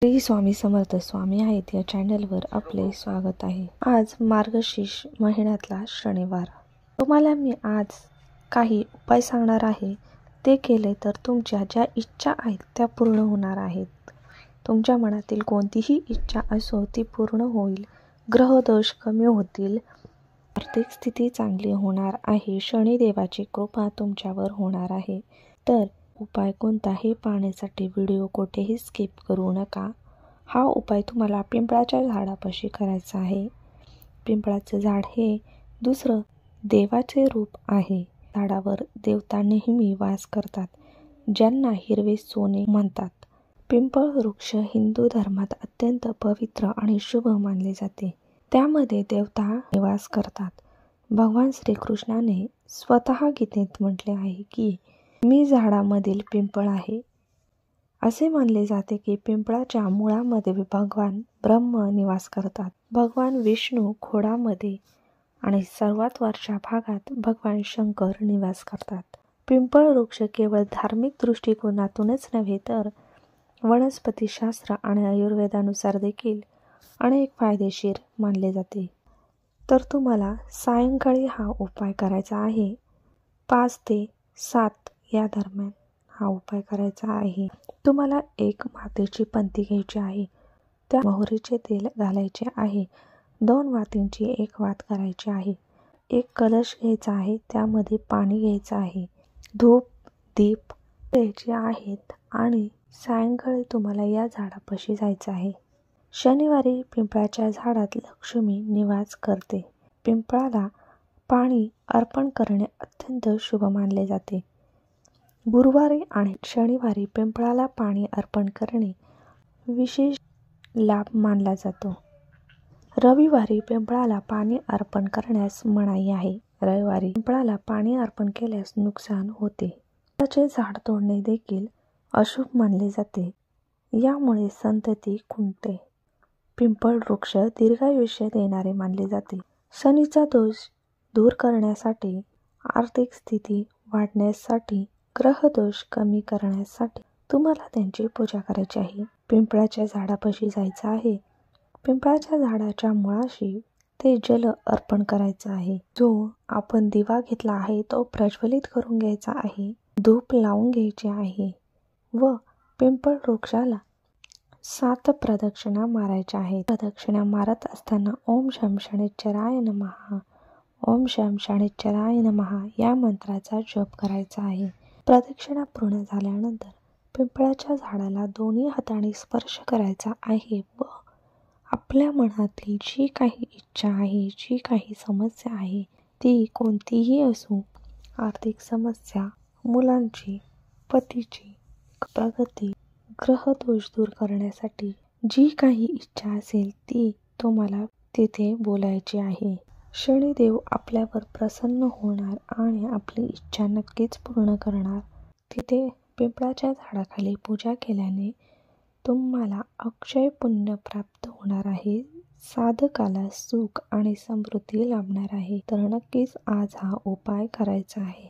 श्री स्वामी समर्थ स्वामी आहेत या चॅनलवर आपले स्वागत आहे। आज मार्गशीर्ष महिन्यातला शनिवार। तुम्हाला मी आज काही उपाय सांगणार आहे। ते केले तर तुमच्या ज्या इच्छा आहेत त्या पूर्ण होणार आहेत। तुमच्या मनातील कोणतीही इच्छा असो ती पूर्ण होईल। ग्रह दोष कमी होतील। आर्थिक स्थिती चांगली होणार आहे। शनिदेवाची कृपा तुमच्यावर होणार आहे। तर उपाय कोणता हे पाहण्यासाठी व्हिडिओ कुठेही स्किप करू नका। हा उपाय तुम्हाला पिंपळाच्या झाडापाशी करायचा आहे। पिंपळाचे झाड हे दुसरं देवाचे रूप आहे। झाडावर देवता नेहमी वास करतात, ज्यांना हिरवे सोने म्हणतात। पिंपळ वृक्ष हिंदू धर्मात अत्यंत पवित्र आणि शुभ मानले जाते। त्यामध्ये देवता निवास करतात। भगवान श्रीकृष्णाने स्वतः गीतेत म्हटले आहे की मी झाडामधील पिंपळ आहे। असे मानले जाते की पिंपळाच्या मुळामध्ये भगवान ब्रह्म निवास करतात। भगवान विष्णू खोडामध्ये आणि सर्वात वरच्या भागात भगवान शंकर निवास करतात। पिंपळ वृक्ष केवळ धार्मिक दृष्टिकोनातूनच नव्हे तर वनस्पतीशास्त्र आणि आयुर्वेदानुसार देखील अनेक फायदेशीर मानले जाते। तर तुम्हाला सायंकाळी हा उपाय करायचा आहे। 5 ते 7 या दरम्यान हा उपाय करायचा आहे। तुम्हाला एक मातीची पंती घ्यायची आहे। त्या मोहरीचे तेल घालायचे आहे। 2 वातींची एक वात करायची आहे। एक कलश घ्यायचा आहे, त्यामध्ये पाणी घ्यायचं आहे। धूप दीप द्यायचे आहेत आणि सायंकाळी तुम्हाला या झाडापाशी जायचं आहे। शनिवारी पिंपळाच्या झाडात लक्ष्मी निवास करते। पिंपळाला पाणी अर्पण करणे अत्यंत शुभ मानले जाते। गुरुवारी आणि शनिवारी पिंपळाला पाणी अर्पण करणे विशेष लाभ मानला जातो। रविवारी पिंपळाला पाणी अर्पण करण्यास मनाई आहे। रविवारी पिंपळाला पाणी अर्पण केल्यास नुकसान होते। त्याचे झाड तोडणे देखील अशुभ मानले जाते, यामुळे संतती खुंटते। पिंपळ वृक्ष दीर्घायुष्य देणारे मानले जाते। शनीचा दोष दूर करण्यासाठी, आर्थिक स्थिती वाढण्यासाठी, ग्रह दोष कमी करण्यासाठी तुम्हाला त्यांची पूजा करायची आहे। पिंपळाच्या झाडापाशी जायचं आहे। पिंपळाच्या झाडाच्या मुळाशी ते जल अर्पण करायचं आहे। जो आपण दिवा घेतला आहे तो प्रज्वलित करून घ्यायचा आहे। धूप लावून घ्यायचे आहे व पिंपळ वृक्षाला 7 प्रदक्षिणा मारायच्या आहेत। प्रदक्षिणा मारत असताना ओम शं शनिश्चराय नमः, ओम शं शनिश्चराय नमः या मंत्राचा जप करायचा आहे। प्रदक्षिणा पूर्ण झाल्यानंतर पिंपळाच्या झाडाला दोन्ही हातांनी स्पर्श करायचा आहे व आपल्या मनातील जी काही इच्छा आहे, जी काही समस्या आहे, ती कोणतीही असो, आर्थिक समस्या, मुलांची, पतीची, प्रगती, ग्रहदोष दूर करण्यासाठी जी काही इच्छा असेल ती तुम्हाला तिथे बोलायची आहे। शनिदेव आपल्यावर प्रसन्न होणार आणि आपली इच्छा नक्कीच पूर्ण करणार। तिथे पिंपळाच्या झाडाखाली पूजा केल्याने तुम्हाला अक्षय पुण्य प्राप्त होणार आहे। साधकाला सुख आणि समृद्धी लाभणार आहे। तर नक्कीच आज हा उपाय करायचा आहे।